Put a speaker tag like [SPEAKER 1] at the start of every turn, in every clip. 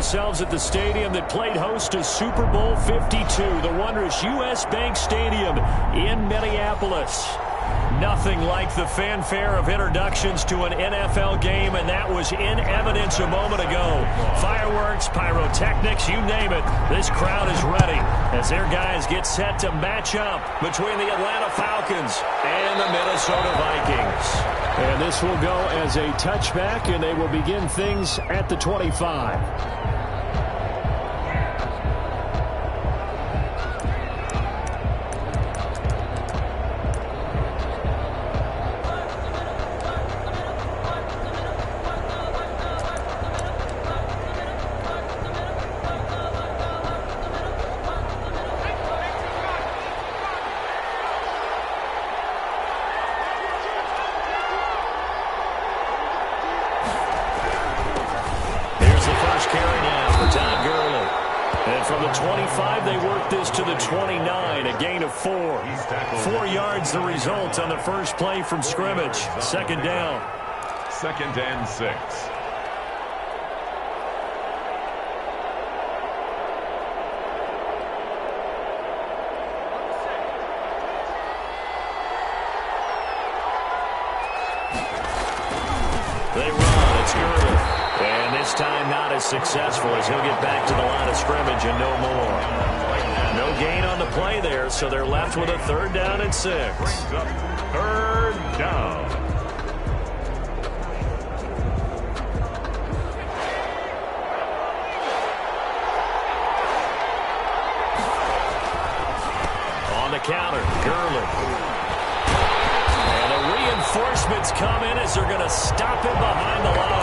[SPEAKER 1] ourselves at the stadium that played host to Super Bowl 52, the wondrous U.S. Bank Stadium in Minneapolis. Nothing like the fanfare of introductions to an NFL game, and that was in evidence a moment ago. Fireworks, pyrotechnics, you name it. This crowd is ready as their guys get set to match up between the Atlanta Falcons and the Minnesota Vikings. And this will go as a touchback, and they will begin things at the 25. From the 25, they work this to the 29, a gain of 4. 4 yards the result on the first play from scrimmage. Second down.
[SPEAKER 2] 2nd and 6.
[SPEAKER 1] They run. It's Gurley. And this time not as successful as he'll get back to the line of scrimmage and no more. No gain on the play there, so they're left with a 3rd down and 6.
[SPEAKER 2] 3rd down.
[SPEAKER 1] On the counter, Gurley. And the reinforcements come in as they're going to stop him behind the line.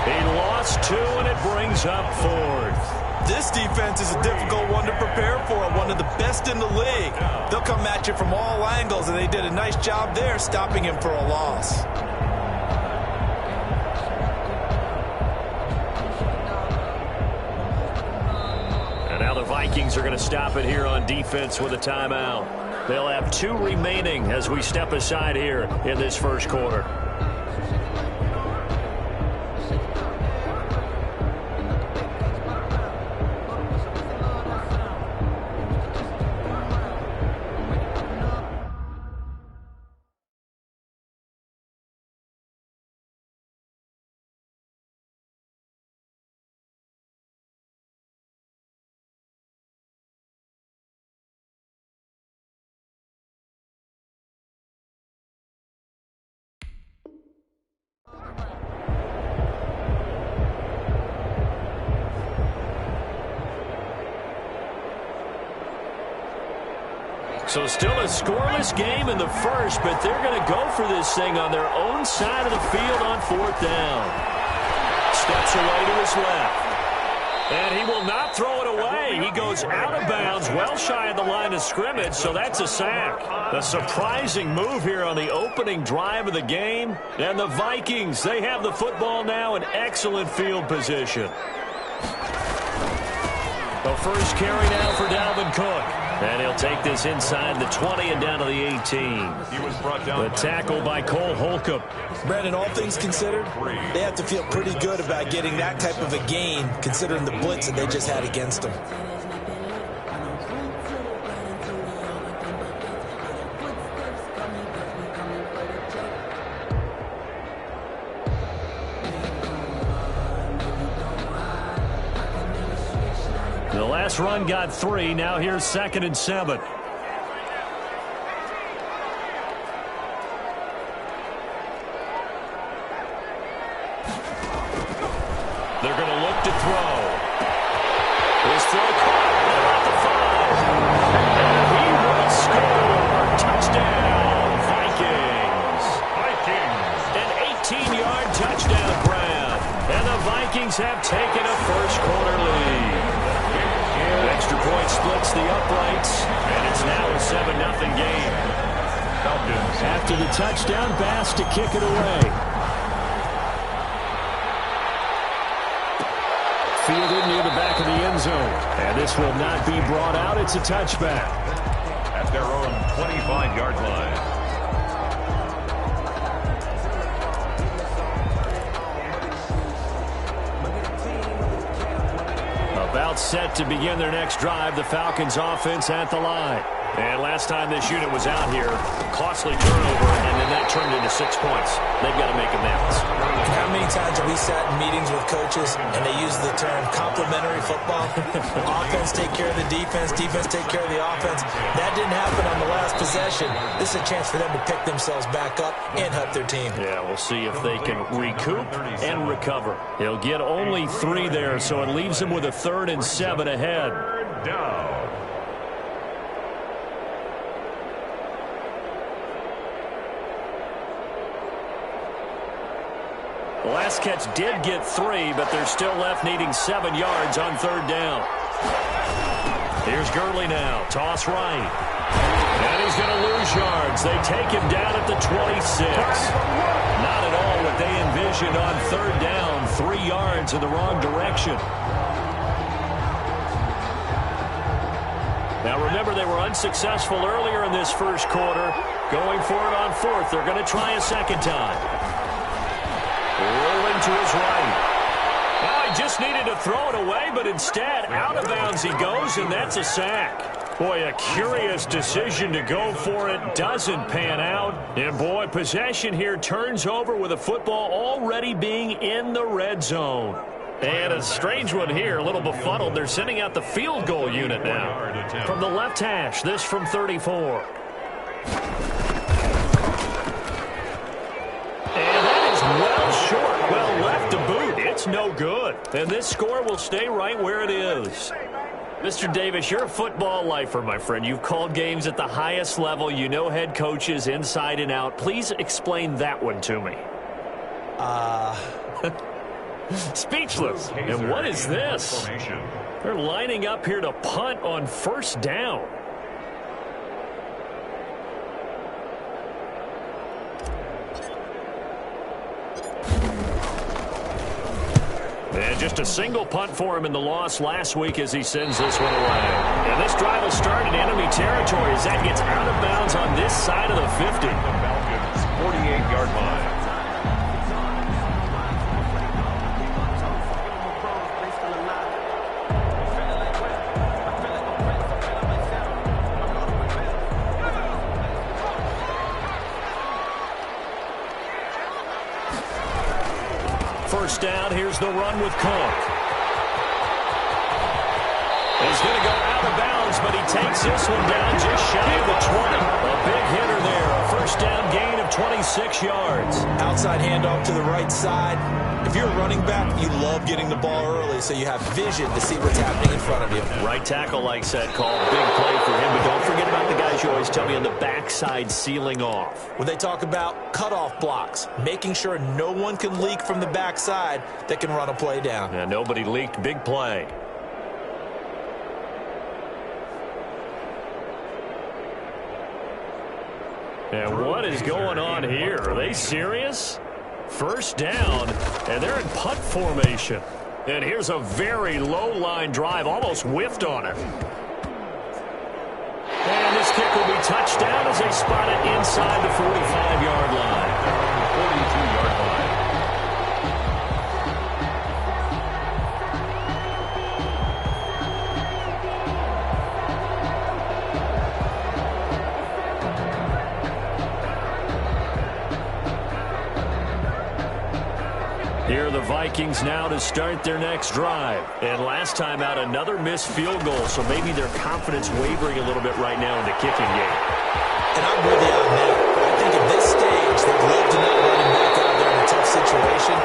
[SPEAKER 1] He lost 2, and it brings up 4th.
[SPEAKER 3] This defense is a difficult one to prepare for, one of the best in the league. They'll come at you from all angles, and they did a nice job there stopping him for a loss.
[SPEAKER 1] And now the Vikings are going to stop it here on defense with a timeout. They'll have 2 remaining as we step aside here in this first quarter. So still a scoreless game in the first, but they're going to go for this thing on their own side of the field on 4th down. Steps away to his left. And he will not throw it away. He goes out of bounds, well shy of the line of scrimmage, so that's a sack. A surprising move here on the opening drive of the game. And the Vikings, they have the football now in excellent field position. The first carry now for Dalvin Cook. And he'll take this inside the 20 and down to the 18.
[SPEAKER 2] He was brought down.
[SPEAKER 1] The tackle by Cole Holcomb.
[SPEAKER 3] Brandon, all things considered, they have to feel pretty good about getting that type of a gain, considering the blitz that they just had against them.
[SPEAKER 1] The last run got 3. Now here's 2nd and 7. They're going to look to throw. His throw caught at the 5. And he will score. Touchdown, Vikings. An 18-yard touchdown grab. And the Vikings have taken a first-quarter lead. Extra point splits the uprights, and it's now a 7-0 game. After the touchdown, Bass to kick it away. Fielded near the back of the end zone. And this will not be brought out. It's a touchback.
[SPEAKER 2] At their own 25-yard line.
[SPEAKER 1] Now it's set to begin their next drive. The Falcons offense at the line. And last time this unit was out here, costly turnover, and then that turned into 6 points. They've got to make amends.
[SPEAKER 3] How many times have we sat in meetings with coaches and they use the term complementary football? Offense take care of the defense, defense take care of the offense. That didn't happen on the last possession. This is a chance for them to pick themselves back up and help their team.
[SPEAKER 1] Yeah, we'll see if they can recoup and recover. He'll get only 3 there, so it leaves him with a 3rd and 7 ahead.
[SPEAKER 2] Third down.
[SPEAKER 1] The last catch did get 3, but they're still left needing 7 yards on 3rd down. Here's Gurley now. Toss right. And he's going to lose yards. They take him down at the 26. Not at all what they envisioned on 3rd down. 3 yards in the wrong direction. Now remember, they were unsuccessful earlier in this first quarter. Going for it on 4th. They're going to try a second time. Rolling to his right. Well, he just needed to throw it away, but instead, out of bounds he goes, and that's a sack. Boy, a curious decision to go for it. Doesn't pan out. And, boy, possession here turns over with a football already being in the red zone. And a strange one here, a little befuddled. They're sending out the field goal unit now. From the left hash, this from 34. Well short, well left to boot. It's no good. And this score will stay right where it is. Mr. Davis, you're a football lifer, my friend. You've called games at the highest level. You know head coaches inside and out. Please explain that one to me. Speechless. And what is this? They're lining up here to punt on 1st down. And just a single punt for him in the loss last week as he sends this one away. And this drive will start in enemy territory as that gets out of bounds on this side of the 50.
[SPEAKER 2] The Falcons' 48-yard line.
[SPEAKER 1] First down, here's the run with Cook. He's going to go out of bounds, but he takes this one down just shy of the 20. A big hitter there, a first down gain of 26 yards.
[SPEAKER 3] Outside handoff to the right side. If you're a running back, you love getting the ball early so you have vision to see what's happening in front of you.
[SPEAKER 1] Right tackle likes that call. Big play for him, but don't forget about the guys you always tell me on the backside sealing off.
[SPEAKER 3] When they talk about cutoff blocks, making sure no one can leak from the backside that can run a play down.
[SPEAKER 1] Yeah, nobody leaked. Big play. And what is going on here? Are they serious? First down, and they're in punt formation. And here's a very low-line drive, almost whiffed on it. And this kick will be touchdown as they spot it inside the 45-yard line.
[SPEAKER 2] 42-yard line.
[SPEAKER 1] Here are the Vikings now to start their next drive. And last time out, another missed field goal, so maybe their confidence wavering a little bit right now in the kicking game.
[SPEAKER 3] And I'm with you on that. I think at this stage, they'd love to not run him back out there in a tough situation.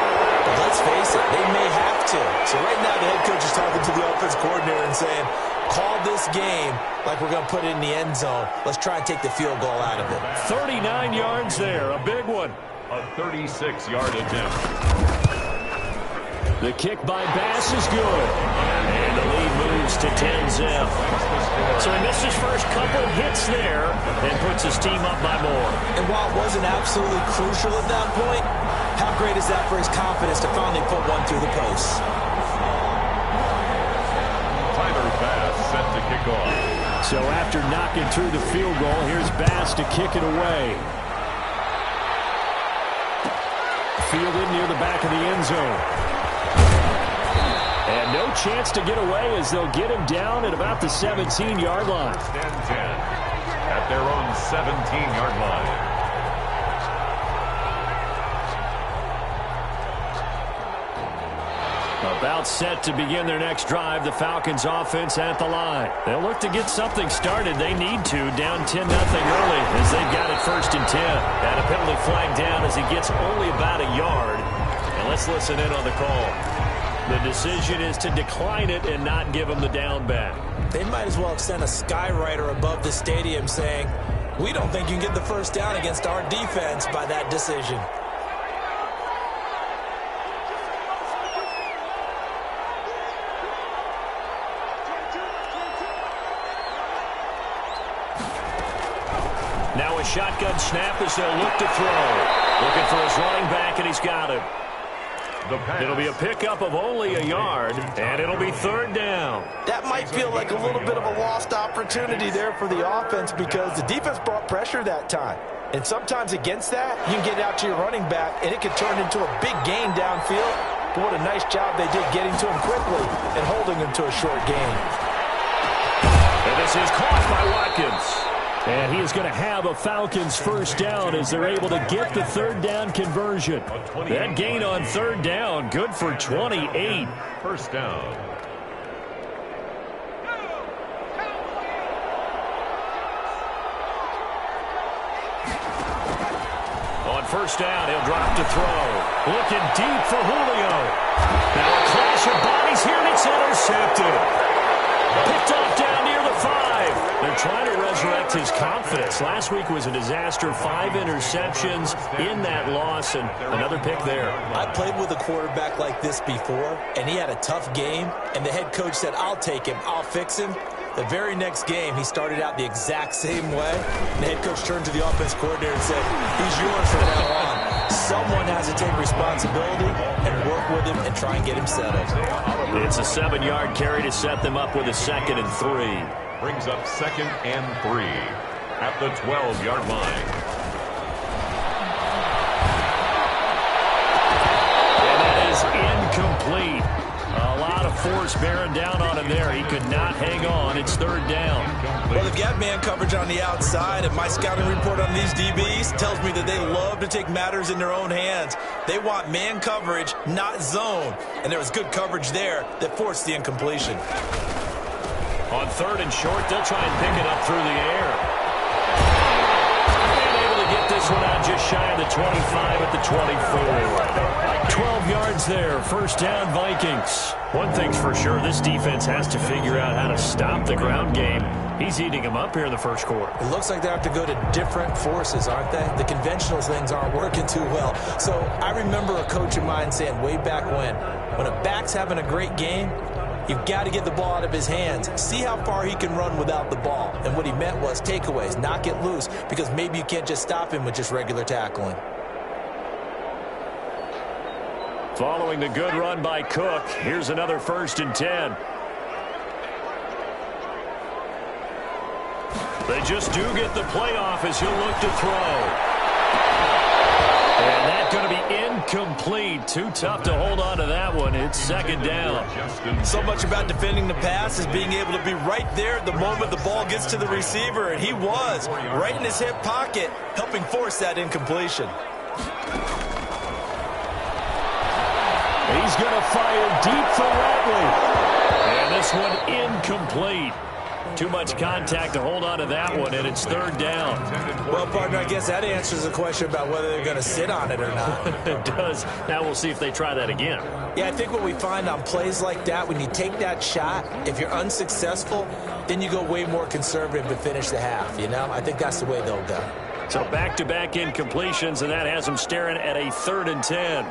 [SPEAKER 3] But let's face it, they may have to. So right now, the head coach is talking to the offense coordinator and saying, call this game like we're going to put it in the end zone. Let's try and take the field goal out of it.
[SPEAKER 1] 39 yards there, a big one.
[SPEAKER 2] A 36-yard attempt.
[SPEAKER 1] The kick by Bass is good. And the lead moves to 10-zip. So he missed his first couple hits there and puts his team up by more.
[SPEAKER 3] And while it wasn't absolutely crucial at that point, how great is that for his confidence to finally put one through the post?
[SPEAKER 2] Tyler Bass set to kick off.
[SPEAKER 1] So after knocking through the field goal, here's Bass to kick it away. Fielded near the back of the end zone. And no chance to get away as they'll get him down at about the 17-yard line.
[SPEAKER 2] 10-10 at their own 17-yard line.
[SPEAKER 1] About set to begin their next drive, the Falcons offense at the line. They'll look to get something started. They need to, down 10-0 early as they've got it 1st and 10. And a penalty flag down as he gets only about a yard. And let's listen in on the call. The decision is to decline it and not give him the down back.
[SPEAKER 3] They might as well extend a skywriter above the stadium saying, we don't think you can get the first down against our defense by that decision.
[SPEAKER 1] Now a shotgun snap as they'll look to throw. Looking for his running back, and he's got him. It'll be a pickup of only a yard, and it'll be 3rd down.
[SPEAKER 3] That might feel like a little bit of a lost opportunity there for the offense because the defense brought pressure that time. And sometimes against that, you can get out to your running back, and it could turn into a big gain downfield. But what a nice job they did getting to him quickly and holding him to a short gain.
[SPEAKER 1] And this is caught by Watkins. And he is going to have a Falcons 1st down as they're able to get the 3rd down conversion. That gain on 3rd down, good for 28.
[SPEAKER 2] 1st down.
[SPEAKER 1] On 1st down, he'll drop to throw. Looking deep for Julio. Now a clash of bodies here, and it's intercepted. Picked off down near the 5. They're trying to resurrect his confidence. Last week was a disaster. 5 interceptions in that loss, and another pick there.
[SPEAKER 3] I played with a quarterback like this before, and he had a tough game, and the head coach said, I'll take him, I'll fix him. The very next game, he started out the exact same way. And the head coach turned to the offense coordinator and said, he's yours from now on. Someone has to take responsibility and work with him and try and get him settled.
[SPEAKER 1] It's a 7-yard carry to set them up with a 2nd and 3.
[SPEAKER 2] Brings up 2nd and 3 at the 12-yard line.
[SPEAKER 1] And that is incomplete. A lot of force bearing down on him there. He could not hang on. It's 3rd down.
[SPEAKER 3] Well, they've got man coverage on the outside, and my scouting report on these DBs tells me that they love to take matters in their own hands. They want man coverage, not zone. And there was good coverage there that forced the incompletion.
[SPEAKER 1] On 3rd and short, they'll try and pick it up through the air. And able to get this one out just shy of the 25 at the 24. 12 yards there, 1st down Vikings. One thing's for sure, this defense has to figure out how to stop the ground game. He's eating them up here in the 1st quarter.
[SPEAKER 3] It looks like they have to go to different forces, aren't they? The conventional things aren't working too well. So I remember a coach of mine saying way back when a back's having a great game, you've got to get the ball out of his hands. See how far he can run without the ball. And what he meant was takeaways, knock it loose, because maybe you can't just stop him with just regular tackling.
[SPEAKER 1] Following the good run by Cook, here's another 1st and 10. They just do get the playoff as he'll look to throw. And that's going to be incomplete. Too tough to hold on to that one. It's 2nd down.
[SPEAKER 3] So much about defending the pass is being able to be right there at the moment the ball gets to the receiver. And he was right in his hip pocket, helping force that incompletion.
[SPEAKER 1] He's going to fire deep for Ratley. And this one incomplete. Too much contact to hold on to that one, and it's 3rd down.
[SPEAKER 3] Well, partner, I guess that answers the question about whether they're going to sit on it or not.
[SPEAKER 1] It does. Now we'll see if they try that again.
[SPEAKER 3] Yeah, I think what we find on plays like that, when you take that shot, if you're unsuccessful, then you go way more conservative to finish the half, you know? I think that's the way they'll go.
[SPEAKER 1] So back-to-back incompletions, and that has them staring at a 3rd and 10.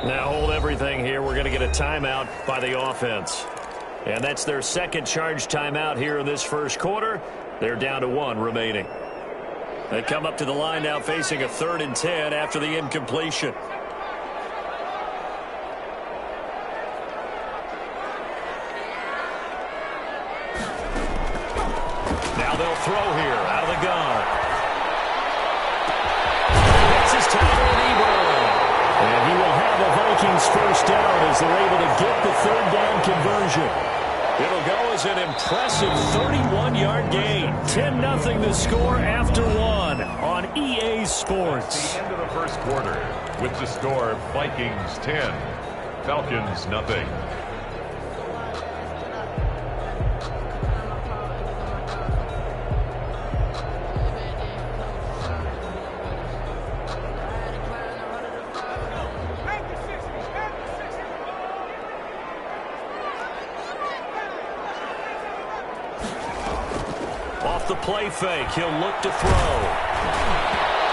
[SPEAKER 1] Now hold everything here. We're going to get a timeout by the offense. And that's their 2nd charge timeout here in this 1st quarter. They're down to 1 remaining. They come up to the line now facing a 3rd and 10 after the incompletion. Now they'll throw here out of the gun. That's his time on Ebron. Vikings first down as they're able to get the third down conversion. It'll go as an impressive 31-yard gain. 10-0 the score after one on EA Sports.
[SPEAKER 2] At the end of the first quarter with the score Vikings 10, Falcons nothing.
[SPEAKER 1] Off the play fake, he'll look to throw.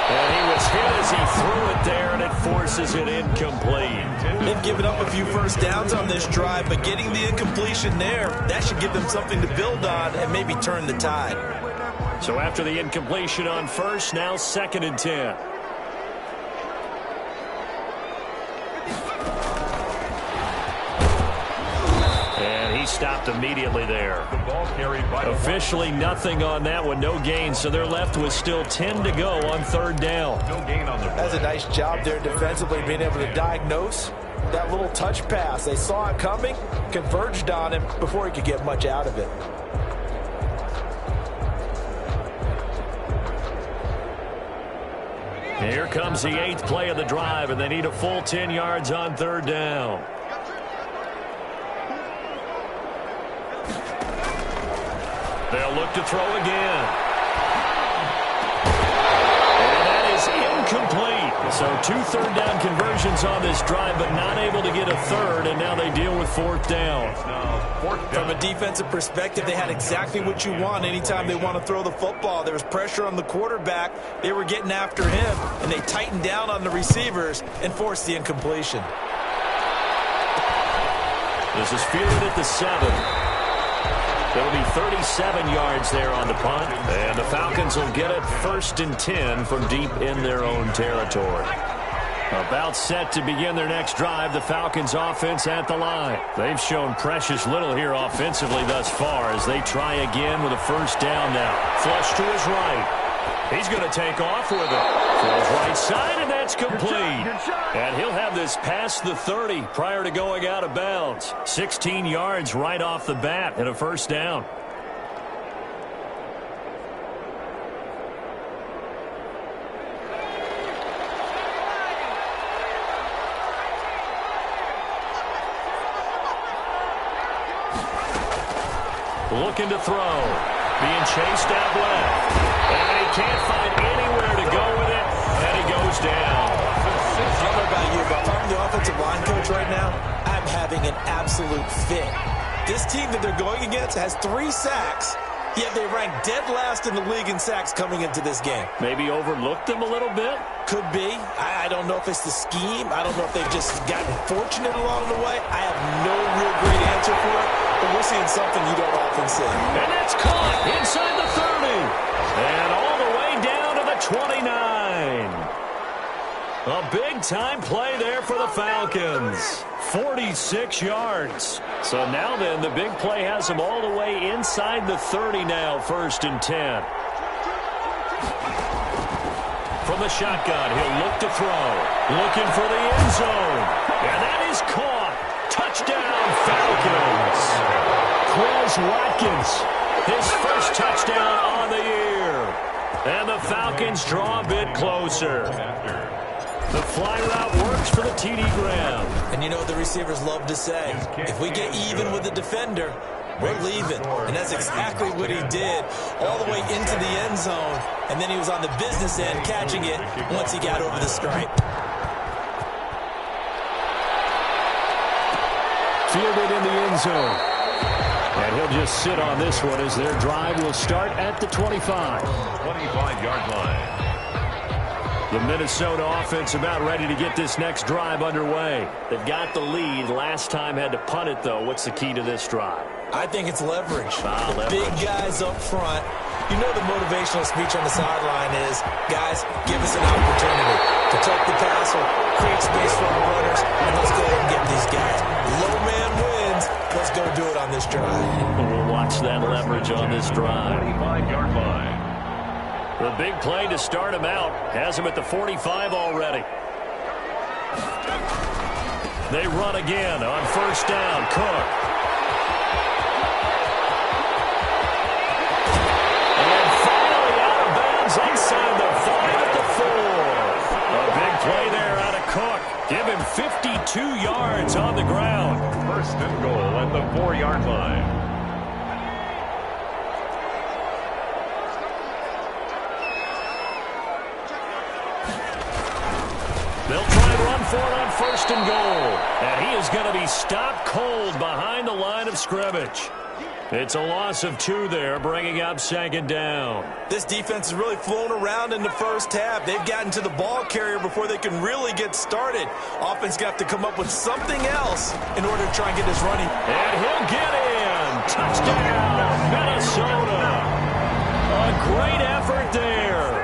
[SPEAKER 1] And he was hit as he threw it there, and it forces it incomplete.
[SPEAKER 3] They've given up a few first downs on this drive, but getting the incompletion there, that should give them something to build on and maybe turn the tide.
[SPEAKER 1] So after the incompletion on first, now 2nd and 10. Stopped immediately there.
[SPEAKER 2] The ball carried by
[SPEAKER 1] officially nothing on that one, no gain, so they're left with still 10 to go on third down.
[SPEAKER 2] No gain on the play.
[SPEAKER 3] That's a nice job there defensively, being able to diagnose that little touch pass. They saw it coming, converged on him before he could get much out of it.
[SPEAKER 1] Here comes the 8th play of the drive, and they need a full 10 yards on third down. They'll look to throw again. And that is incomplete. So 2 third down conversions on this drive, but not able to get a third, and now they deal with 4th down.
[SPEAKER 3] From a defensive perspective, they had exactly what you want anytime they want to throw the football. There was pressure on the quarterback. They were getting after him, and they tightened down on the receivers and forced the incompletion.
[SPEAKER 1] This is fielded at the 7. There'll be 37 yards there on the punt, and the Falcons will get it 1st and 10 from deep in their own territory. About set to begin their next drive, the Falcons offense at the line. They've shown precious little here offensively thus far as they try again with a first down now. Flush to his right. He's going to take off with it. Throws right side, and that's complete. And he'll have this past the 30 prior to going out of bounds. 16 yards right off the bat and a first down. Looking to throw. Being chased out left. And he can't find anywhere to go with it. And he goes down.
[SPEAKER 3] I don't know about you, but if I'm the offensive line coach right now, I'm having an absolute fit. This team that they're going against has 3 sacks, yet they rank dead last in the league in sacks coming into this game.
[SPEAKER 1] Maybe overlooked them a little bit?
[SPEAKER 3] Could be. I don't know if it's the scheme. I don't know if they've just gotten fortunate along the way. I have no real great answer for it, but we're seeing something you don't often see.
[SPEAKER 1] And that's caught inside the 30. And all the way down to the 29. A big-time play there for the Falcons. 46 yards. So now then, the big play has them all the way inside the 30 now, 1st and 10. From the shotgun, he'll look to throw. Looking for the end zone. And that is caught. Touchdown, Falcons. Quez Watkins, his first touchdown on the year. And the Falcons draw a bit closer. The fly route works for the TD Graham.
[SPEAKER 3] And you know what the receivers love to say? If we get even with the defender, we're leaving. And that's exactly what he did all the way into the end zone. And then he was on the business end catching it once he got over the stripe.
[SPEAKER 1] Fielded in the end zone. And he'll just sit on this one as their drive will start at the 25.
[SPEAKER 2] 25-yard line.
[SPEAKER 1] The Minnesota offense about ready to get this next drive underway. They've got the lead. Last time had to punt it, though. What's the key to this drive?
[SPEAKER 3] I think it's leverage.
[SPEAKER 1] Leverage.
[SPEAKER 3] Big guys up front. You know the motivational speech on the sideline is, guys, give us an opportunity. Protect the passer, create space for our runners, and let's go ahead and get these guys. Low man wins. Let's go do it on this drive.
[SPEAKER 1] We'll watch that leverage on this drive.
[SPEAKER 2] 25-yard line.
[SPEAKER 1] The big play to start him out has him at the 45 already. They run again on first down. Cook. And finally out of bounds inside the 5 at the 4. A big play there out of Cook. Give him 52 yards on the ground.
[SPEAKER 2] First and goal at the 4-yard line.
[SPEAKER 1] They'll try and run for it on first and goal. And he is going to be stopped cold behind the line of scrimmage. It's a loss of 2 there, bringing up second down.
[SPEAKER 3] This defense has really flown around in the first half. They've gotten to the ball carrier before they can really get started. Offense got to come up with something else in order to try and get this running.
[SPEAKER 1] And he'll get in. Touchdown, Minnesota. A great effort there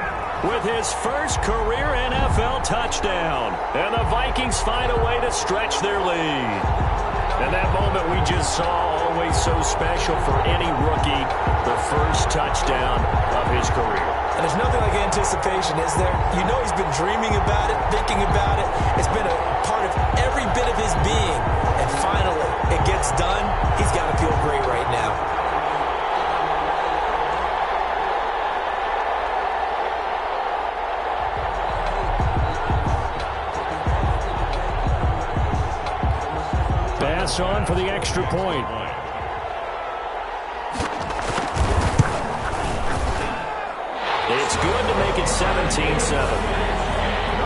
[SPEAKER 1] with his first career NFL touchdown. And the Vikings find a way to stretch their lead. And that moment we just saw, always so special for any rookie, the first touchdown of his career.
[SPEAKER 3] And there's nothing like anticipation, is there? You know he's been dreaming about it, thinking about it. It's been a part of every bit of his being. And finally, it gets done. He's got to feel great right now.
[SPEAKER 1] Pass on for the extra point. It's good to make it 17-7.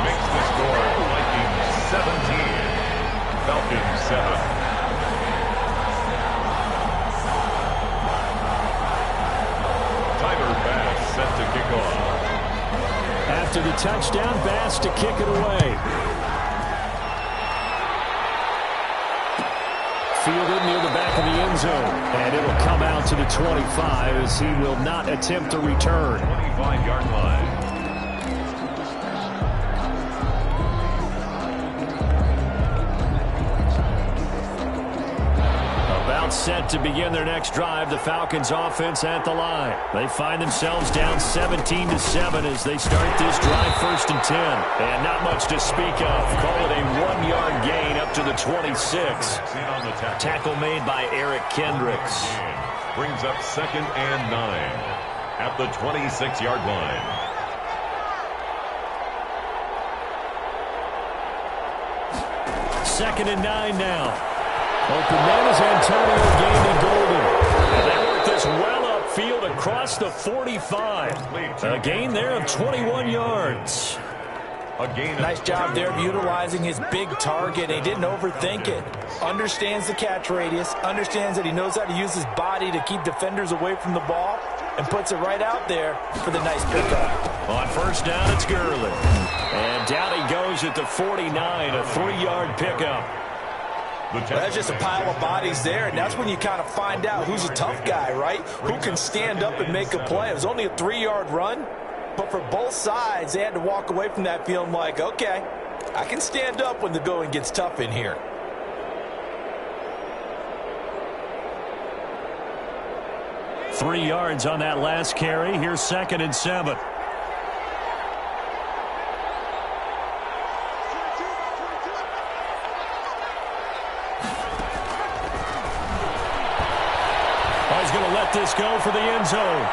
[SPEAKER 2] Makes the score Vikings 17, Falcons 7. Tyler Bass set to kick off.
[SPEAKER 1] After the touchdown, Bass to kick it away. Fielded near the back of the end zone. And it'll come out to the 25 as he will not attempt to return.
[SPEAKER 2] 25-yard line.
[SPEAKER 1] About set to begin their next drive. The Falcons offense at the line. They find themselves down 17-7 as they start this drive first and 10. And not much to speak of. Call it a 1-yard gain up to the 26. Tackle made by Eric Kendricks.
[SPEAKER 2] Brings up 2nd and 9 at the 26-yard line.
[SPEAKER 1] Second and 9 now. Open man is Antonio Gandy-Golden. And they work this well upfield across the 45. A gain there of 21 yards.
[SPEAKER 3] Nice job there of utilizing his big target. He didn't overthink it. Understands the catch radius. Understands that he knows how to use his body to keep defenders away from the ball. And puts it right out there for the nice pickup.
[SPEAKER 1] On first down, it's Gurley. And down he goes at the 49, a 3-yard pickup.
[SPEAKER 3] Well, that's just a pile of bodies there, and that's when you kind of find out who's a tough guy, right? Who can stand up and make a play. It was only a 3-yard run, but for both sides, they had to walk away from that feeling like, okay, I can stand up when the going gets tough in here.
[SPEAKER 1] Three yards on that last carry. Here's 2nd and 7. He's going to let this go for the end zone.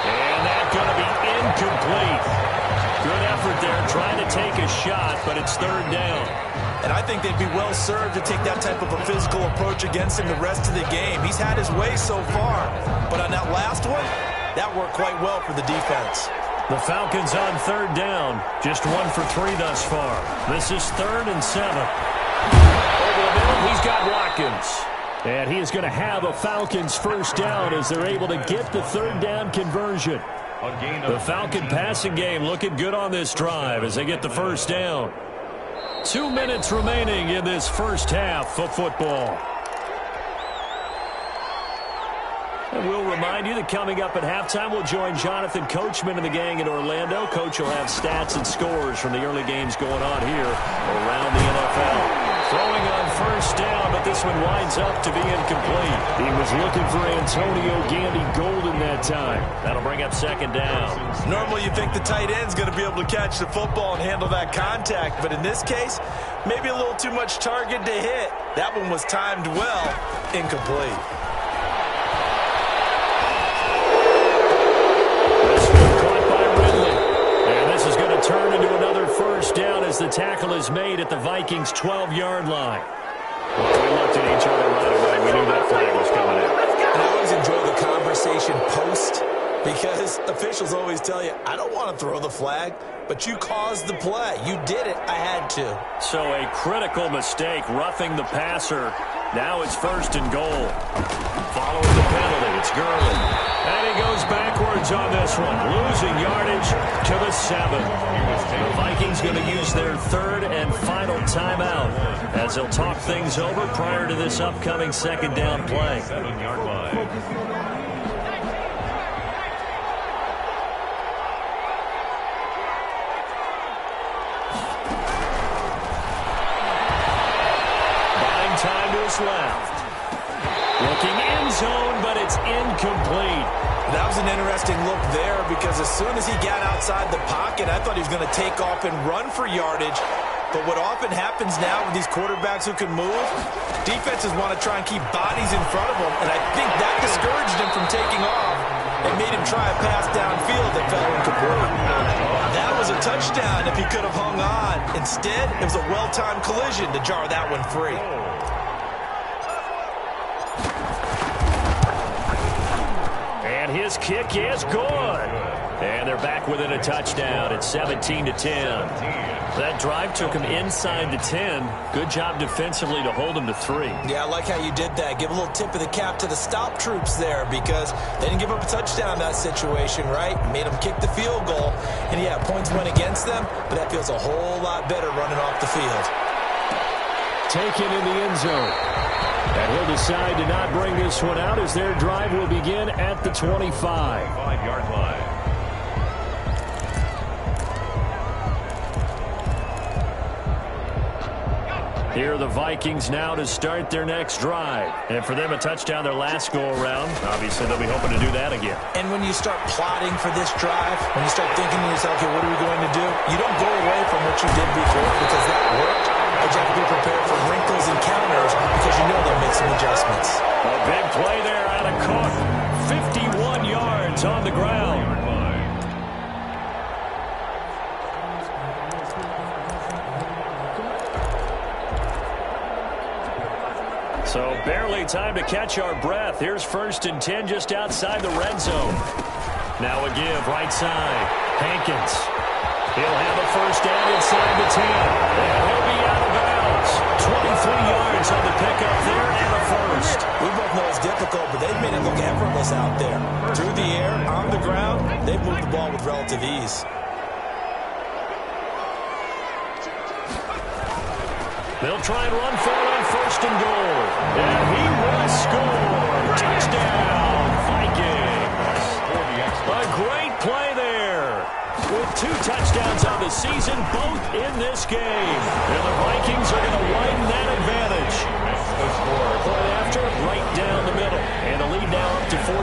[SPEAKER 1] And that's going to be incomplete. Good effort there trying to take a shot, but it's 3rd down.
[SPEAKER 3] And I think they'd be well served to take that type of a physical approach against him the rest of the game. He's had his way so far, but on that last one, that worked quite well for the defense.
[SPEAKER 1] The Falcons on 3rd down. Just 1 for 3 thus far. This is 3rd and 7. Over the middle, he's got Watkins. And he is going to have a Falcons first down as they're able to get the 3rd down conversion. The Falcon passing game looking good on this drive as they get the first down. 2 minutes remaining in this first half of football. And we'll remind you that coming up at halftime, we'll join Jonathan Coachman and the gang in Orlando. Coach will have stats and scores from the early games going on here around the NFL. Throwing on first down, but this one winds up to be incomplete. He was looking for Antonio Gandy-Golden that time. That'll bring up 2nd down.
[SPEAKER 3] Normally you think the tight end's going to be able to catch the football and handle that contact, but in this case, Maybe a little too much target to hit. That one was timed well. Incomplete.
[SPEAKER 1] This one caught by Ridley. And this is going to turn into another first down as the tackle is made at the Vikings' 12-yard line. Well, we looked at each other right away. We knew that flag was coming out.
[SPEAKER 3] And I always enjoy the conversation post because officials always tell you, I don't want to throw the flag, but you caused the play. You did it. I had to.
[SPEAKER 1] So a critical mistake, roughing the passer. Now it's first and goal. Following the penalty, it's Gurley. And he goes backwards on this one, losing yardage to the 7. The Vikings going to use their third and final timeout as they'll talk things over prior to this upcoming second down play.
[SPEAKER 2] 7-yard line.
[SPEAKER 1] Time to his left. Looking end zone, but it's incomplete.
[SPEAKER 3] That was an interesting look there because as soon as he got outside the pocket, I thought he was going to take off and run for yardage. But what often happens now with these quarterbacks who can move, defenses want to try and keep bodies in front of them, and I think that discouraged him from taking off and made him try a pass downfield that fell incomplete. That was a touchdown if he could have hung on. Instead, it was a well-timed collision to jar that one free.
[SPEAKER 1] And his kick is good. And they're back within a touchdown at 17-10. That drive took him inside the 10. Good job defensively to hold him to 3.
[SPEAKER 3] Yeah, I like how you did that. Give a little tip of the cap to the stop troops there because they didn't give up a touchdown in that situation, right? Made them kick the field goal. And, yeah, points went against them, but that feels a whole lot better running off the field.
[SPEAKER 1] Taken in the end zone. And he'll decide to not bring this one out as their drive will begin at the 25.
[SPEAKER 2] 5-yard line.
[SPEAKER 1] Here are the Vikings now to start their next drive. And for them, a touchdown their last go-around. Obviously, they'll be hoping to do that again.
[SPEAKER 3] And when you start plotting for this drive, when you start thinking to yourself, okay, what are we going to do? You don't go away from what you did before because that worked. But you have to be prepared for wrinkles and counters because you know they'll make some adjustments.
[SPEAKER 1] A big play there out of Cook. 51 yards on the ground. So barely time to catch our breath. Here's first and 10 just outside the red zone. Now a give right side. Hankins. He'll have a first down inside the 10. And he'll be out of bounds. 23 yards on the pickup there and a first.
[SPEAKER 3] We both know it's difficult, but they've made it look effortless out there. Through the air, on the ground, they've moved the ball with relative ease.
[SPEAKER 1] They'll try and run for it on first and goal. And he will score. Touchdown, Vikings. A great play there. With 2 touchdowns on the season, both in this game. And the Vikings are going to widen that advantage. Point after, right down the middle. And the lead now up to 14.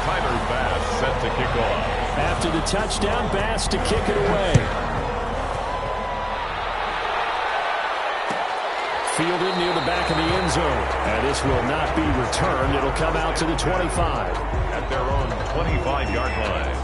[SPEAKER 2] Tyler Bass set to kick off.
[SPEAKER 1] After the touchdown, Bass to kick it away. Fielded near the back of the end zone. And this will not be returned. It'll come out to the 25.
[SPEAKER 2] At their own 25-yard line.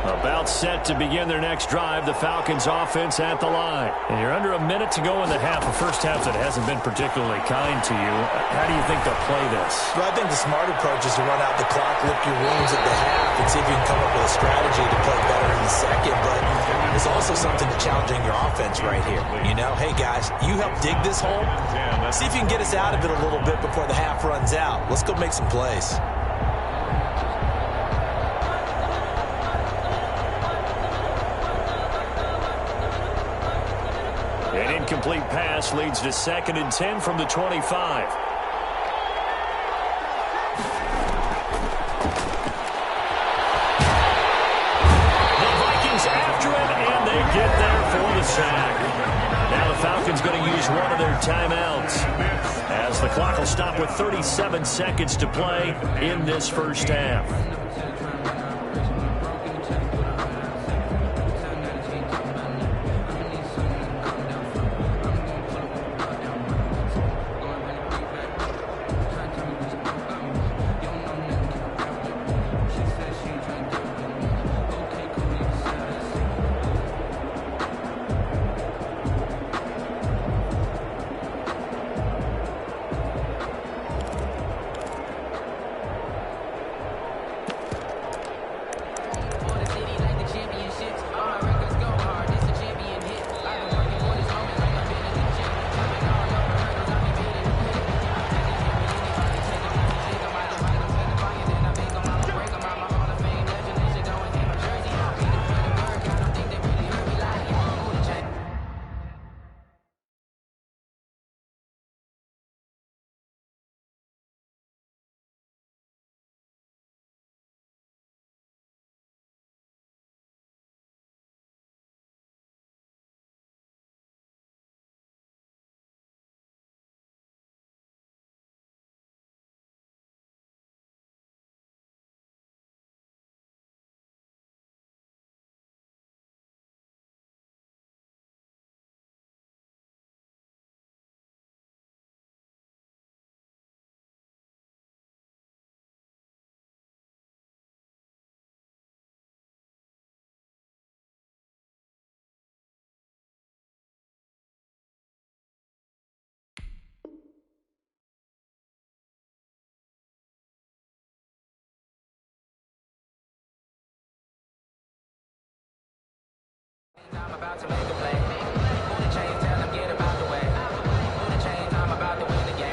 [SPEAKER 1] About set to begin their next drive. The Falcons offense at the line. And you're under a minute to go in the half. A first half that hasn't been particularly kind to you. How do you think they'll play this?
[SPEAKER 3] Well, I think the smart approach is to run out the clock, lick your wounds at the half, and see if you can come up with a strategy to play better in the second. But there's also something to challenging your offense right here. You know, hey, guys, you help dig this hole. See if you can get us out of it a little bit before the half runs out. Let's go make some plays.
[SPEAKER 1] An incomplete pass leads to 2nd and 10 from the 25. The Vikings after him, and they get there for the sack. Now the Falcons going to use use one of their timeouts, as the clock will stop with 37 seconds to play in this first half.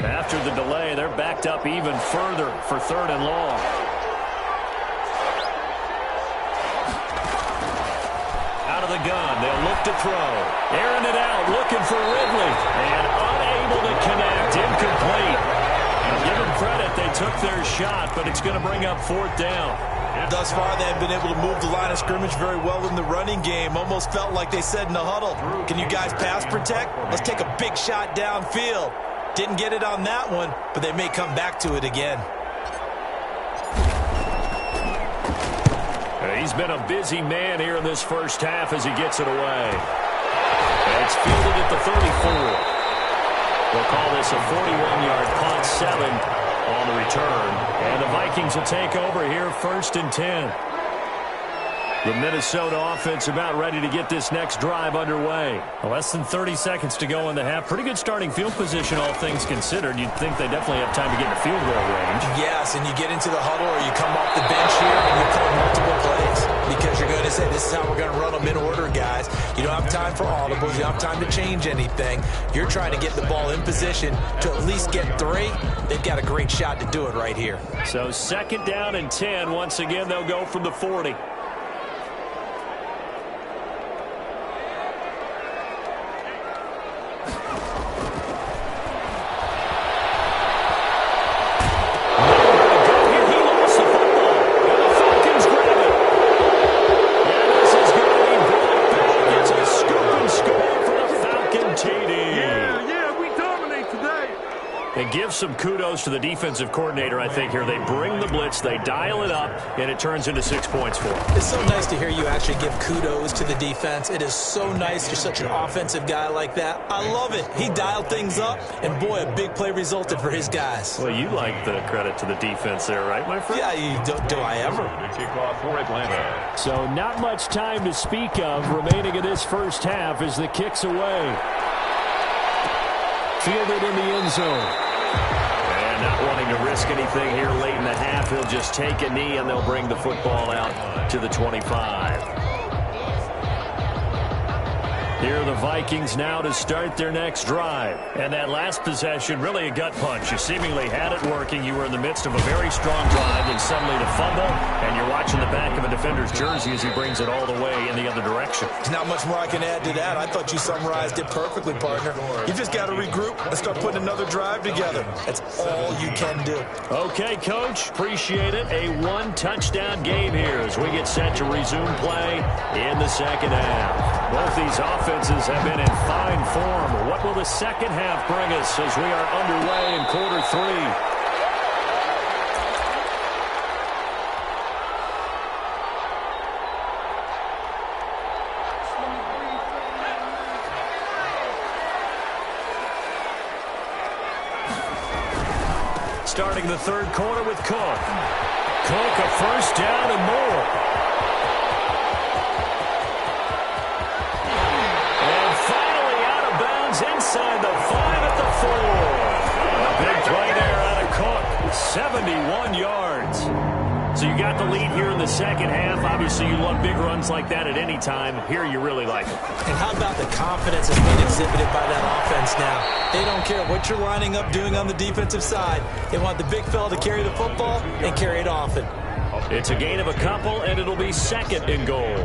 [SPEAKER 1] After the delay, they're backed up even further for 3rd and long. Out of the gun, they'll look to throw. Airing it out, looking for Ridley. And unable to connect, incomplete. Give them credit, they took their shot, but it's going to bring up 4th down.
[SPEAKER 3] Thus far, they have been able to move the line of scrimmage very well in the running game. Almost felt like they said in the huddle, can you guys pass protect? Let's take a big shot downfield. Didn't get it on that one, but they may come back to it again.
[SPEAKER 1] He's been a busy man here in this first half as he gets it away. And it's fielded at the 34. We'll call this a 41-yard punt, 7 on the return. And the Vikings will take over here 1st and 10. The Minnesota offense about ready to get this next drive underway. Less than 30 seconds to go in the half. Pretty good starting field position, all things considered. You'd think they definitely have time to get in the field goal range.
[SPEAKER 3] Yes, and you get into the huddle or you come off the bench here and you call multiple plays because you're going to say, this is how we're going to run them in order, guys. You don't have time for audibles. You don't have time to change anything. You're trying to get the ball in position to at least get 3. They've got a great shot to do it right here.
[SPEAKER 1] So 2nd down and 10. Once again, they'll go from the 40. Give some kudos to the defensive coordinator, I think, here. They bring the blitz, they dial it up, and it turns into 6 points for them.
[SPEAKER 3] It's so nice to hear you actually give kudos to the defense. It is so nice. You're such an offensive guy like that. I love it. He dialed things up, and boy, a big play resulted for his guys.
[SPEAKER 1] Well, you like the credit to the defense there, right, my friend?
[SPEAKER 3] Yeah, do I ever?
[SPEAKER 2] Kickoff for Atlanta.
[SPEAKER 1] So not much time to speak of remaining in this first half as the kick's away. Fielded in the end zone. And not wanting to risk anything here late in the half, he'll just take a knee and they'll bring the football out to the 25. Here are the Vikings now to start their next drive. And that last possession, really a gut punch. You seemingly had it working. You were in the midst of a very strong drive, and suddenly the fumble, and you're watching the back of a defender's jersey as he brings it all the way in the other direction.
[SPEAKER 3] There's not much more I can add to that. I thought you summarized it perfectly, partner. You just got to regroup and start putting another drive together. That's all you can do.
[SPEAKER 1] Okay, Coach. Appreciate it. A one-touchdown game here as we get set to resume play in the second half. Both these offenses offenses have been in fine form. What will the second half bring us as we are underway in quarter 3? Starting the third quarter with Cook. Cook, a first down and more. And finally out of bounds inside the 5 at the 4. A big play there out of Cook. 71 yards. So you got the lead here in the second half. Obviously, you love big runs like that at any time. Here, you really like it.
[SPEAKER 3] And how about the confidence that's being exhibited by that offense now? They don't care what you're lining up doing on the defensive side. They want the big fella to carry the football and carry it often.
[SPEAKER 1] It's a gain of a couple, and it'll be second and goal.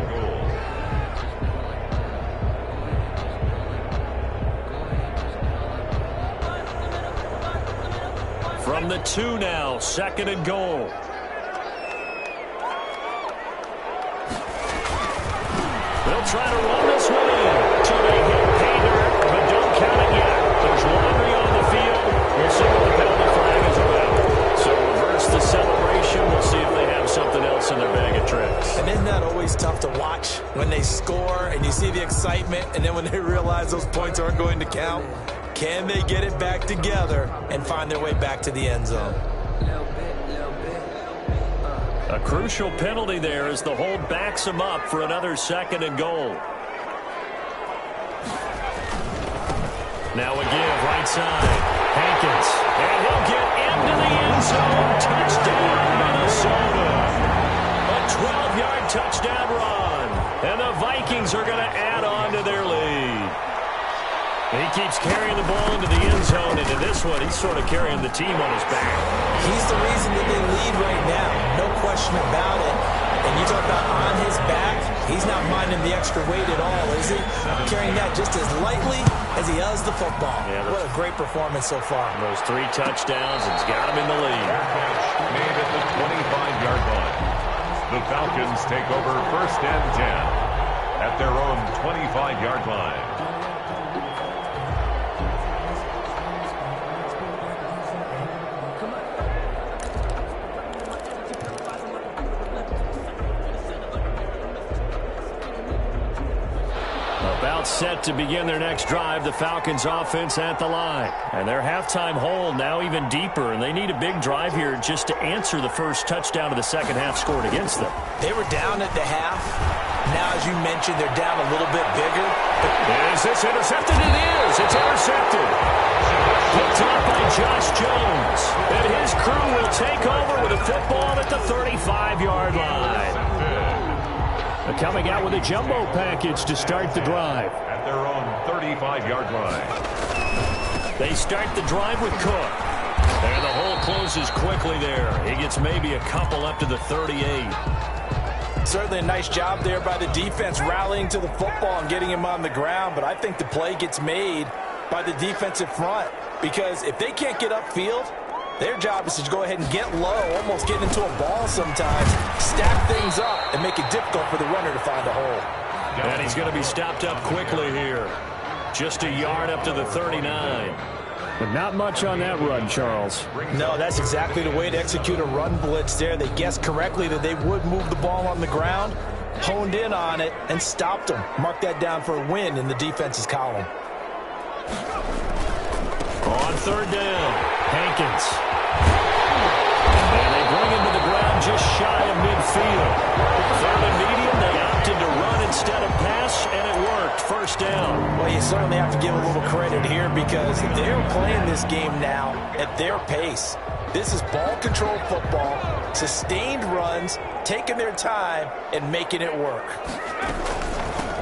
[SPEAKER 1] From the 2 now, second and goal. They'll try to run this one in. So they hit pay dirt, but don't count it yet. There's laundry on the field. We'll see what the penalty flag is about. So reverse the celebration. We'll see if they have something else in their bag of tricks.
[SPEAKER 3] And isn't that always tough to watch when they score and you see the excitement, and then when they realize those points aren't going to count? Can they get it back together and find their way back to the end zone?
[SPEAKER 1] A crucial penalty there as the hold backs him up for another second and goal. Now a give right side. Hankins. And he'll get into the end zone. Touchdown, Minnesota. A 12-yard touchdown run. And the Vikings are going to add on to their lead. He keeps carrying the ball into the end zone. Into this one, he's sort of carrying the team on his back.
[SPEAKER 3] He's the reason that they lead right now. No question about it. And you talk about on his back, he's not minding the extra weight at all, is he? Carrying that just as lightly as he does the football. Yeah, what a great performance so far.
[SPEAKER 1] Those 3 touchdowns, it's got him in the lead.
[SPEAKER 2] Made at the 25-yard line. The Falcons take over first and 10 at their own 25-yard line.
[SPEAKER 1] Set to begin their next drive, the Falcons offense at the line. And their halftime hold now even deeper, and they need a big drive here just to answer the first touchdown of the second half scored against them.
[SPEAKER 3] They were down at the half. Now, as you mentioned, they're down a little bit bigger.
[SPEAKER 1] Is this intercepted? It is. It's intercepted. Picked up by Josh Jones. And his crew will take over with a football at the 35-yard line. Coming out with a jumbo package to start the drive.
[SPEAKER 2] At their own 35-yard line.
[SPEAKER 1] They start the drive with Cook. And the hole closes quickly there. He gets maybe a couple up to the 38.
[SPEAKER 3] Certainly a nice job there by the defense rallying to the football and getting him on the ground. But I think the play gets made by the defensive front. Because if they can't get upfield, their job is to go ahead and get low, almost get into a ball sometimes, stack things up, and make it difficult for the runner to find a hole.
[SPEAKER 1] And he's going to be stopped up quickly here. Just a yard up to the 39. But not much on that run, Charles.
[SPEAKER 3] No, that's exactly the way to execute a run blitz there. They guessed correctly that they would move the ball on the ground, honed in on it, and stopped them. Mark that down for a win in the defense's column.
[SPEAKER 1] On third down, Hankins. And they bring him to the ground just shy of midfield. Third and medium, they opted to run instead of pass, and it worked. First down.
[SPEAKER 3] Well, you certainly have to give a little credit here because they're playing this game now at their pace. This is ball control football, sustained runs, taking their time, and making it work.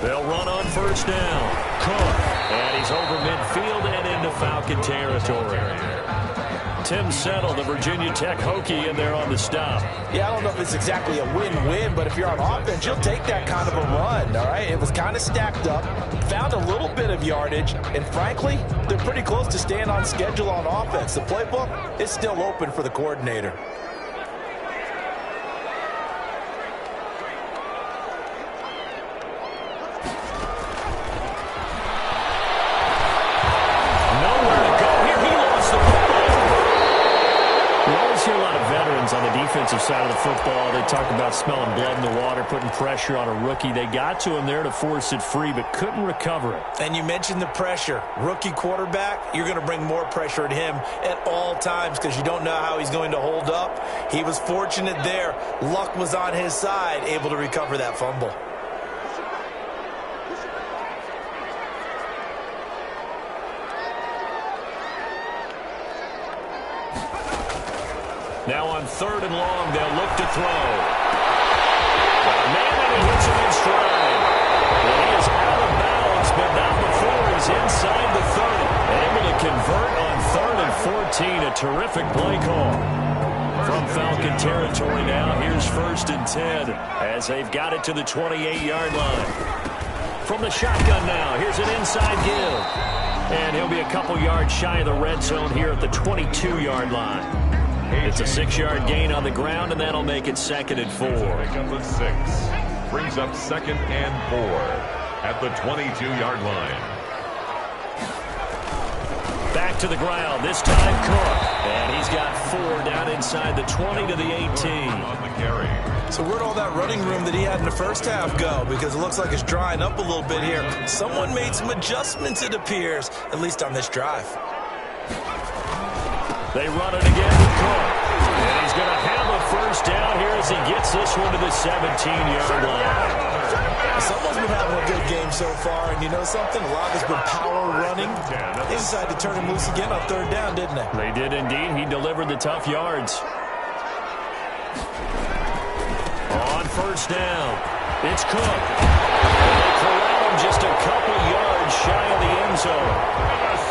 [SPEAKER 1] They'll run on first down. Cook. And he's over midfield and into Falcon territory. Tim Settle, the Virginia Tech Hokie, in there on the stop.
[SPEAKER 3] Yeah, I don't know if it's exactly a win-win, but if you're on offense, you'll take that kind of a run, all right? It was kind of stacked up, found a little bit of yardage, and frankly, they're pretty close to staying on schedule on offense. The playbook is still open for the coordinator.
[SPEAKER 1] defensive side of the football, they talk about smelling blood in the water, putting pressure on a rookie. They got to him there to force it free, but couldn't recover it.
[SPEAKER 3] And you mentioned the pressure. Rookie quarterback, you're going to bring more pressure at him at all times because you don't know how he's going to hold up. He was fortunate there. Luck was on his side, able to recover that fumble.
[SPEAKER 1] Now on 3rd and long, they'll look to throw. Got a man, and he hits him in stride. And he is out of bounds, but not before he's inside the 30. Able to convert on 3rd and 14. A terrific play call. From Falcon territory now, here's 1st and 10 as they've got it to the 28-yard line. From the shotgun now, here's an inside give. And he'll be a couple yards shy of the red zone here at the 22-yard line. It's a 6-yard gain on the ground, and that'll make it 2nd and 4.
[SPEAKER 2] Pick up a 6. Brings up 2nd and 4 at the 22-yard line.
[SPEAKER 1] Back to the ground, this time Cook. And he's got 4 down inside the 20 to the 18.
[SPEAKER 2] On the carry.
[SPEAKER 3] So where'd all that running room that he had in the first half go? Because it looks like it's drying up a little bit here. Someone made some adjustments, it appears, at least on this drive.
[SPEAKER 1] They run it again with Cook. And he's going to have a 1st down here as he gets this one to the 17-yard line.
[SPEAKER 3] Someone's been having a good game so far, and you know something? A lot has been power running. They decided to turn him loose again on 3rd down, didn't they?
[SPEAKER 1] They did indeed. He delivered the tough yards. On 1st down, it's Cook. They corral him just a couple yards shy of the end zone.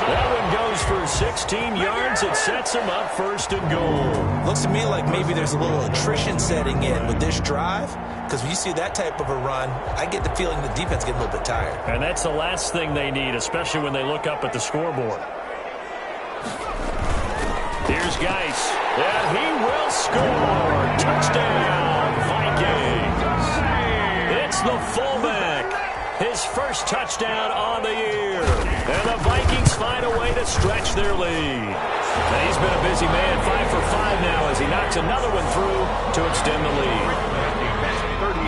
[SPEAKER 1] That one goes for 16 yards. It sets him up 1st and goal.
[SPEAKER 3] Looks to me like maybe there's a little attrition setting in with this drive, because when you see that type of a run, I get the feeling the defense getting a little bit tired.
[SPEAKER 1] And that's the last thing they need, especially when they look up at the scoreboard. Here's Geis, and he will score. Touchdown, Vikings. It's the fullback. His 1st touchdown on the year. And the Vikings find a way to stretch their lead. And he's been a busy man, 5 for 5 now as he knocks another one through to extend the lead.
[SPEAKER 2] 38.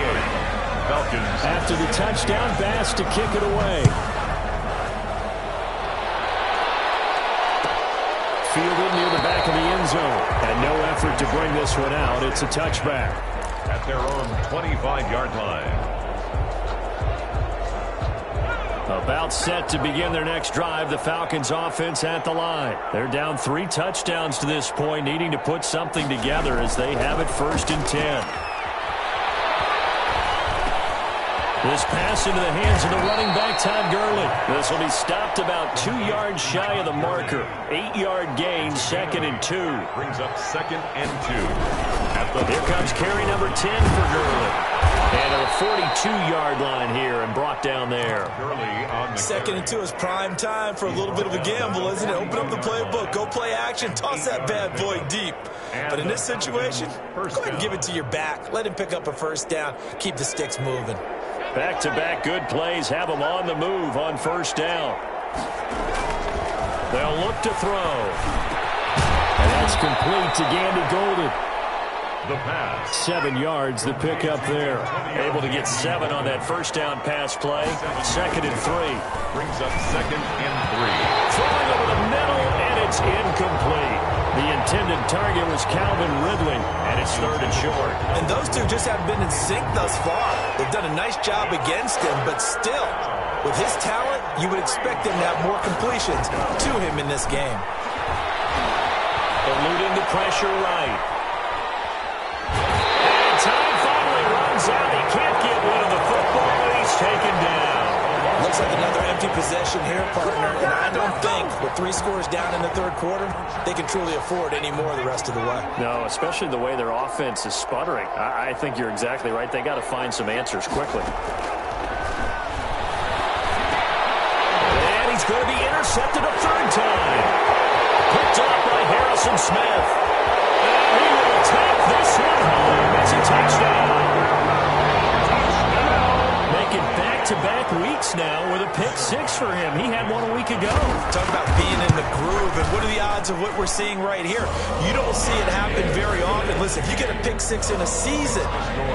[SPEAKER 2] Falcons.
[SPEAKER 1] After the touchdown pass to kick it away. Fielded near the back of the end zone. And no effort to bring this one out. It's a touchback.
[SPEAKER 2] At their own 25-yard line.
[SPEAKER 1] About set to begin their next drive, the Falcons offense at the line. They're down 3 touchdowns to this point, needing to put something together as they have it 1st and 10. This pass into the hands of the running back, Todd Gurley. This will be stopped about 2 yards shy of the marker. 8-yard gain, 2nd and 2.
[SPEAKER 2] Brings up 2nd and 2.
[SPEAKER 1] Here comes carry number 10 for Gurley. And at a 42-yard line here and brought down there.
[SPEAKER 2] Gurley on the
[SPEAKER 3] 2nd and 2 is prime time for a little bit of a gamble, isn't it? Open up the playbook, go play action, toss that bad boy deep. But in this situation, go ahead and give it to your back. Let him pick up a 1st down. Keep the sticks moving.
[SPEAKER 1] Back-to-back good plays have them on the move on 1st down. They'll look to throw. And that's complete to Gandy Golden.
[SPEAKER 2] The pass.
[SPEAKER 1] 7 yards, the pickup there. Able to get 7 on that 1st down pass play. 2nd and 3.
[SPEAKER 2] Brings up 2nd and 3.
[SPEAKER 1] Throwing over the middle, and it's incomplete. The intended target was Calvin Ridley, and it's 3rd and short.
[SPEAKER 3] And those two just haven't been in sync thus far. They've done a nice job against him, but still, with his talent, you would expect him to have more completions to him in this game.
[SPEAKER 1] Eluding the pressure right. And time finally runs out. He can't get rid of the football, and he's taken down.
[SPEAKER 3] Looks like another empty possession here, partner, and I don't think with 3 scores down in the 3rd quarter, they can truly afford any more the rest of the way.
[SPEAKER 1] No, especially the way their offense is sputtering. I think you're exactly right. They got to find some answers quickly. And he's going to be intercepted a 3rd time. Picked up by Harrison Smith. And he will take this one home. It's a touchdown. Making back-to-back back-to-back weeks now with a pick six for him. He had one a week ago.
[SPEAKER 3] Talk about being in the groove, and what are the odds of what we're seeing right here? You don't see it happen very often. Listen, if you get a pick six in a season,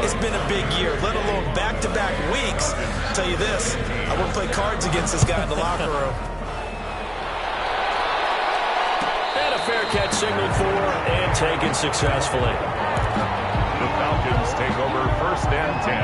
[SPEAKER 3] it's been a big year, let alone back-to-back weeks. I'll tell you this, I wouldn't play cards against this guy in the locker room.
[SPEAKER 1] And a fair catch signaled for and taken successfully.
[SPEAKER 2] The Falcons take over 1st and 10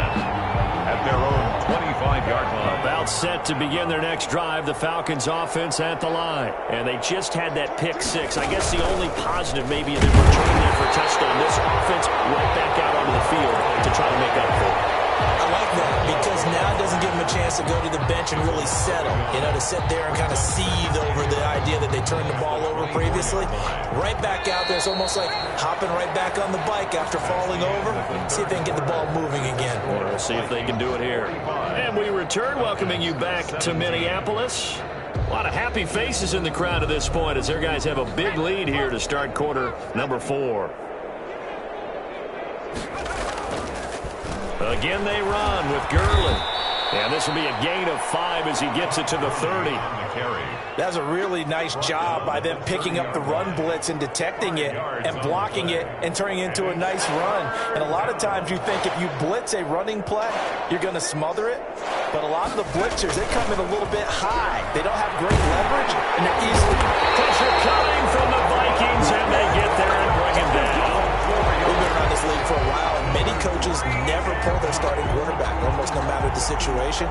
[SPEAKER 2] at their own 25-yard line.
[SPEAKER 1] About set to begin their next drive, the Falcons offense at the line. And they just had that pick six. I guess the only positive maybe is returning there for a touchdown. This offense right back out onto the field to try to make up for it.
[SPEAKER 3] I like that because now it doesn't give them a chance to go to the bench and really settle. You know, to sit there and kind of seethe over the idea that they turned the ball over previously. Right back out there. It's almost like hopping right back on the bike after falling over. See if they can get the ball moving again.
[SPEAKER 1] We'll see if they can do it here. And we return, welcoming you back to Minneapolis. A lot of happy faces in the crowd at this point as their guys have a big lead here to start quarter number 4. Again, they run with Gurley. And this will be a gain of 5 as he gets it to the 30.
[SPEAKER 3] That's a really nice job by them picking up the run blitz and detecting it and blocking it and turning it into a nice run. And a lot of times you think if you blitz a running play, you're going to smother it. But a lot of the blitzers, they come in a little bit high. They don't have great leverage, and they're easily...
[SPEAKER 1] Pressure coming from the Vikings, and they get there and bring him down.
[SPEAKER 3] We've been around this league for a while, and many coaches never pull their starting quarterback, almost no matter the situation.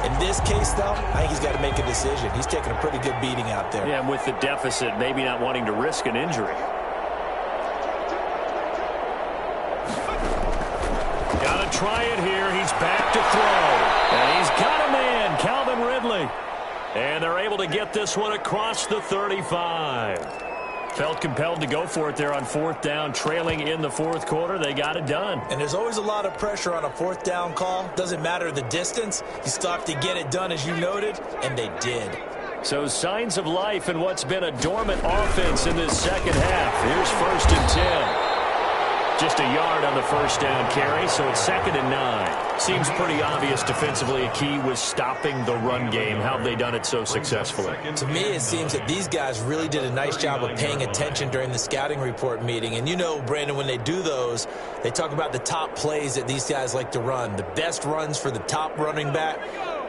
[SPEAKER 3] In this case, though, I think he's got to make a decision. He's taking a pretty good beating out there.
[SPEAKER 1] Yeah, and with the deficit, maybe not wanting to risk an injury. Got to try it here. He's back to throw. And he's got a man, Calvin Ridley. And they're able to get this one across the 35. Felt compelled to go for it there on 4th down, trailing in the 4th quarter. They got it done.
[SPEAKER 3] And there's always a lot of pressure on a 4th down call. Doesn't matter the distance. You still have to get it done, as you noted, and they did.
[SPEAKER 1] So signs of life in what's been a dormant offense in this second half. Here's 1st and 10. Just a yard on the 1st down carry, so it's 2nd and 9. Seems pretty obvious defensively a key was stopping the run game. How have they done it so successfully?
[SPEAKER 3] To me, it seems that these guys really did a nice job of paying attention during the scouting report meeting. And you know, Brandon, when they do those, they talk about the top plays that these guys like to run. The best runs for the top running back,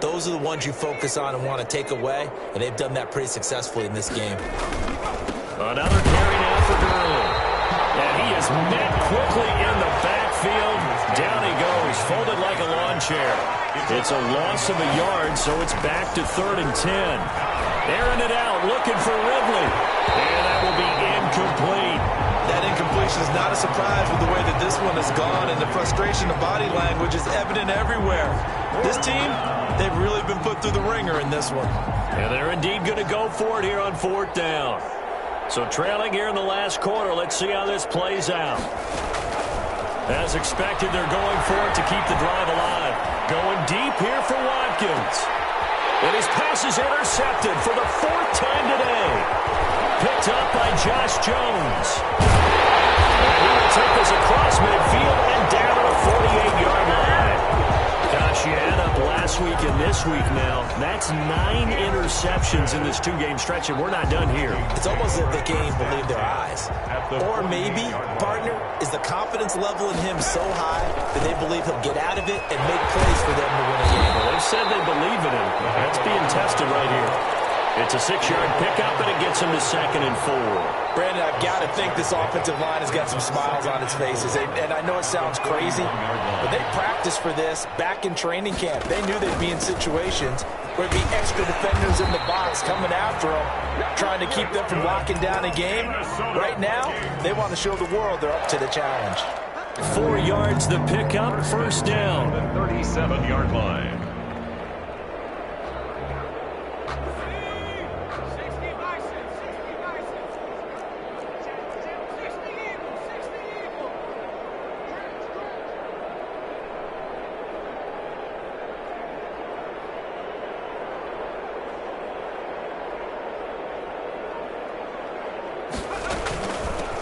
[SPEAKER 3] those are the ones you focus on and want to take away. And they've done that pretty successfully in this game.
[SPEAKER 1] Another carry now for Gurley. And he is met quickly in the backfield. Down he goes, folded like a lawn chair. It's a loss of a yard, so it's back to 3rd and 10. Airing it out, looking for Ridley. And that will be incomplete.
[SPEAKER 3] That incompletion is not a surprise with the way that this one has gone, and the frustration of body language is evident everywhere. This team, they've really been put through the ringer in this one.
[SPEAKER 1] And they're indeed going to go for it here on 4th down. So trailing here in the last quarter, let's see how this plays out. As expected, they're going for it to keep the drive alive. Going deep here for Watkins. And his pass is intercepted for the 4th time today. Picked up by Josh Jones. And he will take this across midfield and down to the 48-yard line. Gosh, you add up last week and this week now. That's 9 interceptions in this 2-game stretch, and we're not done here.
[SPEAKER 3] It's almost as if they can't even believe their eyes. Or maybe, partner, is the confidence level in him so high that they believe he'll get out of it and make plays for them to win a game.
[SPEAKER 1] Well, they've said they believe in him. That's being tested right here. It's a 6-yard pickup, and it gets him to 2nd and 4.
[SPEAKER 3] Brandon, I've got to think this offensive line has got some smiles on its faces. And I know it sounds crazy, but they practiced for this back in training camp. They knew they'd be in situations where there'd be extra defenders in the box coming after them, trying to keep them from locking down a game. Right now, they want to show the world they're up to the challenge.
[SPEAKER 1] 4 yards the pickup, 1st down.
[SPEAKER 2] 37-yard line.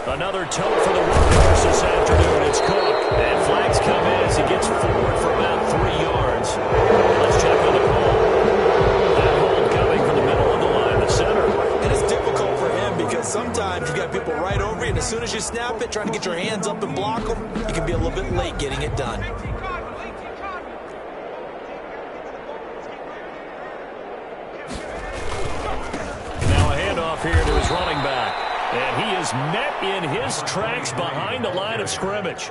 [SPEAKER 1] Another tote for the workhorse this afternoon. It's Cook. And flags come in as he gets forward for about 3 yards. Let's check on the call.
[SPEAKER 3] because sometimes you got people right over you, and as soon as you snap it, trying to get your hands up and block them, you can be a little bit late getting it done.
[SPEAKER 1] Here to his running back. And he is met in his tracks behind the line of scrimmage.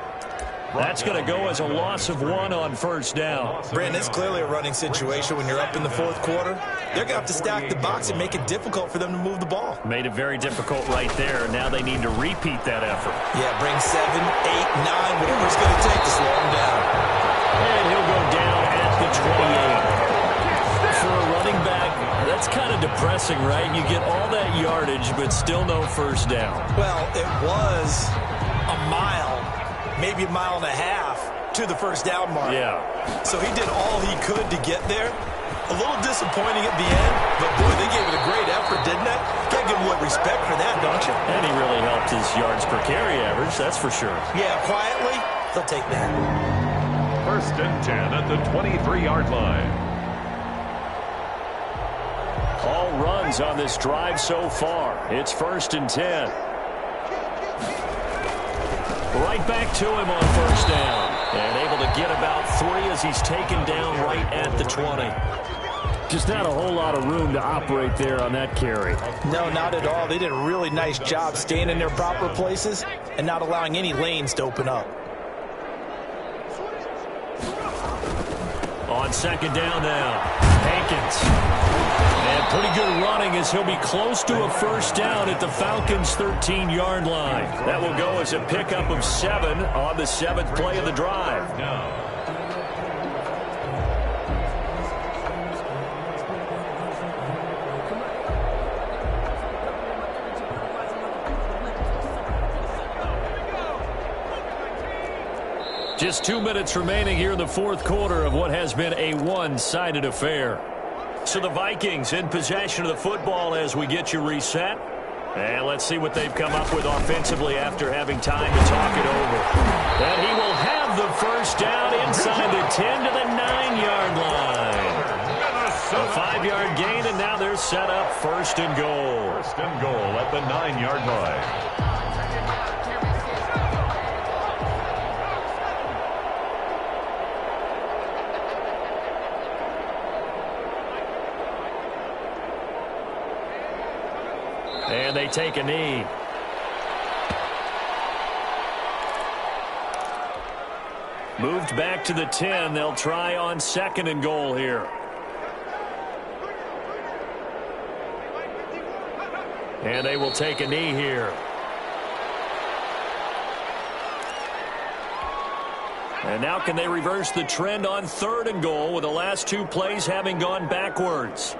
[SPEAKER 1] That's going to go as a loss of 1 on first down.
[SPEAKER 3] Brandon, it's clearly a running situation when you're up in the fourth quarter. They're going to have to stack the box and make it difficult for them to move the ball.
[SPEAKER 1] Made it very difficult right there. Now they need to repeat that effort.
[SPEAKER 3] Yeah, bring 7, 8, 9, whatever it's going to take to slow him down.
[SPEAKER 1] And he'll go down at the 28. For a running back, that's kind of depressing, right? You get all that yardage, but still no first down.
[SPEAKER 3] Well, it was a mile, maybe a mile and a half to the first down mark.
[SPEAKER 1] Yeah.
[SPEAKER 3] So he did all he could to get there. A little disappointing at the end, but boy, they gave it a great effort, didn't they? Can't give him respect for that, don't you?
[SPEAKER 1] And he really helped his yards per carry average, that's for sure.
[SPEAKER 3] Yeah, quietly, they'll take that.
[SPEAKER 2] First and 10 at the 23-yard line.
[SPEAKER 1] All runs on this drive so far. It's first and 10. Right back to him on first down. And able to get about 3 as he's taken down right at the 20. Just not a whole lot of room to operate there on that carry.
[SPEAKER 3] No, not at all. They did a really nice job staying in their proper places and not allowing any lanes to open up.
[SPEAKER 1] On second down now, Hankins. And pretty good running as he'll be close to a first down at the Falcons' 13-yard line. That will go as a pickup of 7 on the 7th play of the drive. Just 2 minutes remaining here in the fourth quarter of what has been a one-sided affair. So the Vikings in possession of the football as we get you reset. And let's see what they've come up with offensively after having time to talk it over. And he will have the first down inside the 10 to the 9-yard line. A 5-yard gain, and now they're set up first and goal.
[SPEAKER 2] First and goal at the 9-yard line.
[SPEAKER 1] And they take a knee. Moved back to the 10. They'll try on second and goal here. And they will take a knee here. And now can they reverse the trend on third and goal with the last 2 plays having gone backwards?